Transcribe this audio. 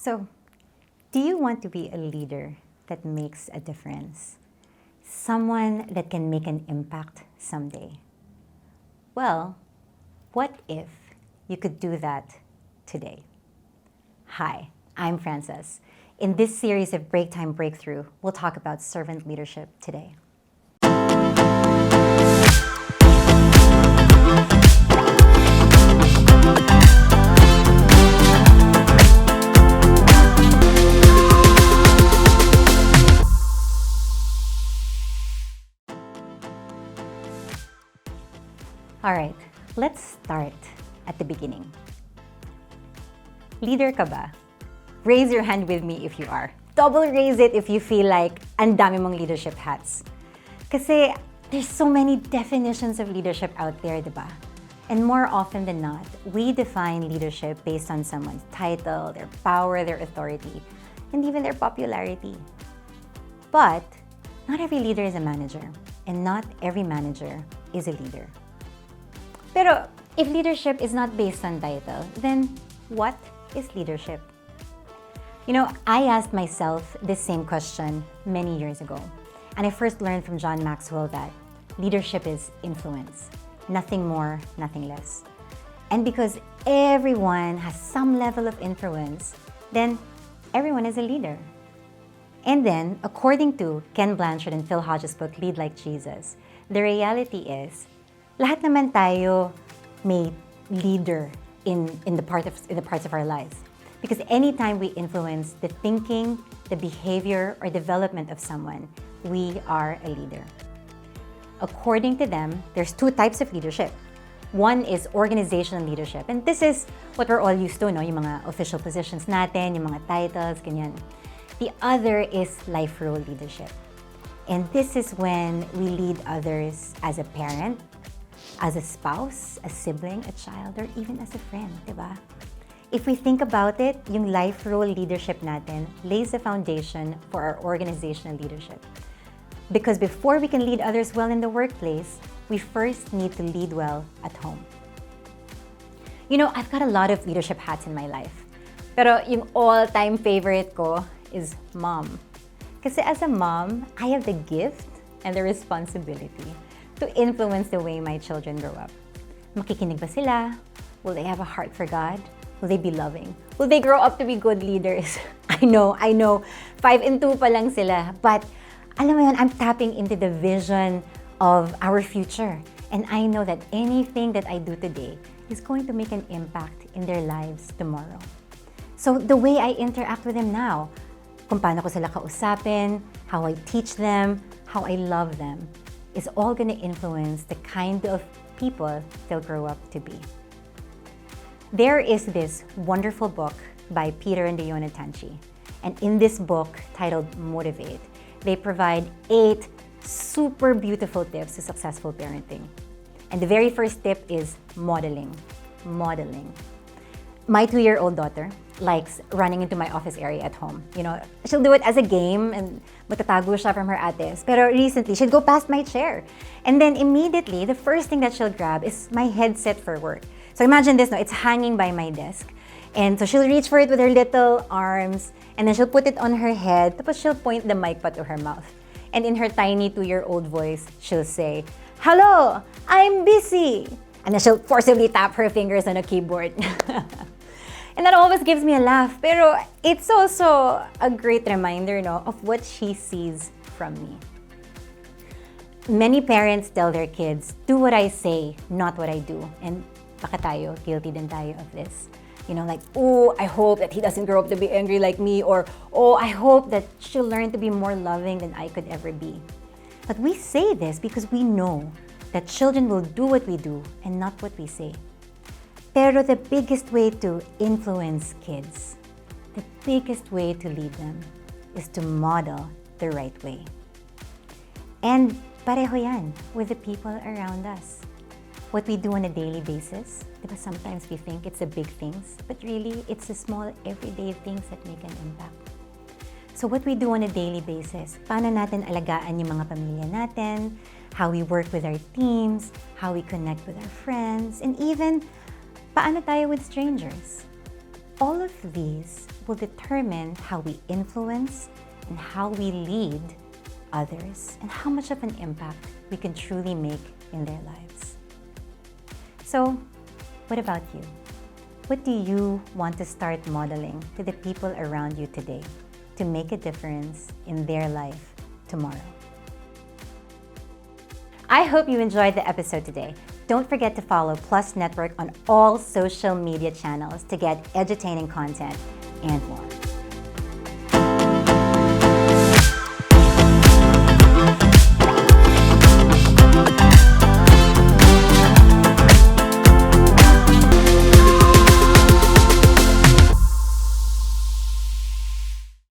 So, do you want to be a leader that makes a difference? Someone that can make an impact someday? Well, what if you could do that today? Hi, I'm Frances. In this series of Breaktime Breakthrough, we'll talk about servant leadership today. All right, let's start at the beginning. Leader ka ba? Raise your hand with me if you are. Double raise it if you feel like ang dami mong leadership hats. Kasi there's so many definitions of leadership out there, di ba? And more often than not, we define leadership based on someone's title, their power, their authority, and even their popularity. But not every leader is a manager, and not every manager is a leader. Pero if leadership is not based on title, then what is leadership? You know, I asked myself this same question many years ago. And I first learned from John Maxwell that leadership is influence. Nothing more, nothing less. And because everyone has some level of influence, then everyone is a leader. And then, according to Ken Blanchard and Phil Hodges' book, Lead Like Jesus, the reality is, lahat naman tayo may leader in the parts of our lives. Because anytime we influence the thinking, the behavior, or development of someone, we are a leader. According to them, there's two types of leadership. One is organizational leadership. And this is what we're all used to, no? Yung mga official positions natin, yung mga titles, ganyan. The other is life role leadership. And this is when we lead others as a parent, as a spouse, a sibling, a child, or even as a friend, di ba? If we think about it, yung life role leadership natin lays the foundation for our organizational leadership. Because before we can lead others well in the workplace, we first need to lead well at home. You know, I've got a lot of leadership hats in my life. Pero yung all-time favorite ko is mom. Kasi as a mom, I have the gift and the responsibility to influence the way my children grow up. Makikinig ba sila? Will they have a heart for God? Will they be loving? Will they grow up to be good leaders? I know, 5 and 2 pa lang sila. But alam mo yun, I'm tapping into the vision of our future. And I know that anything that I do today is going to make an impact in their lives tomorrow. So the way I interact with them now, kung paano ko sila kausapin, how I teach them, how I love them, is all gonna influence the kind of people they'll grow up to be. There is this wonderful book by Peter and Diona Tanchi. And in this book, titled Motivate, they provide 8 super beautiful tips to successful parenting. And the very first tip is modeling. Modeling. My 2-year-old daughter likes running into my office area at home. You know, she'll do it as a game and matatago siya from her ates. Pero recently, she'd go past my chair. And then immediately, the first thing that she'll grab is my headset for work. So imagine this, no? It's hanging by my desk. And so she'll reach for it with her little arms, and then she'll put it on her head, tapos she'll point the mic pa to her mouth. And in her tiny 2-year-old voice, she'll say, "Hello, I'm busy." And then she'll forcibly tap her fingers on a keyboard. And that always gives me a laugh. Pero it's also a great reminder, no, of what she sees from me. Many parents tell their kids, "Do what I say, not what I do." And baka tayo, guilty din tayo of this. You know, like, "Oh, I hope that he doesn't grow up to be angry like me," or, "Oh, I hope that she'll learn to be more loving than I could ever be." But we say this because we know that children will do what we do and not what we say. Pero the biggest way to influence kids, the biggest way to lead them, is to model the right way. And pareho yan with the people around us. What we do on a daily basis, diba sometimes we think it's the big things, but really it's the small everyday things that make an impact. So what we do on a daily basis, paano natin alagaan yung mga pamilya natin, how we work with our teams, how we connect with our friends, and even paano tayo with strangers. All of these will determine how we influence and how we lead others and how much of an impact we can truly make in their lives. So, what about you? What do you want to start modeling to the people around you today to make a difference in their life tomorrow? I hope you enjoyed the episode today. Don't forget to follow Plus Network on all social media channels to get edutaining content and more.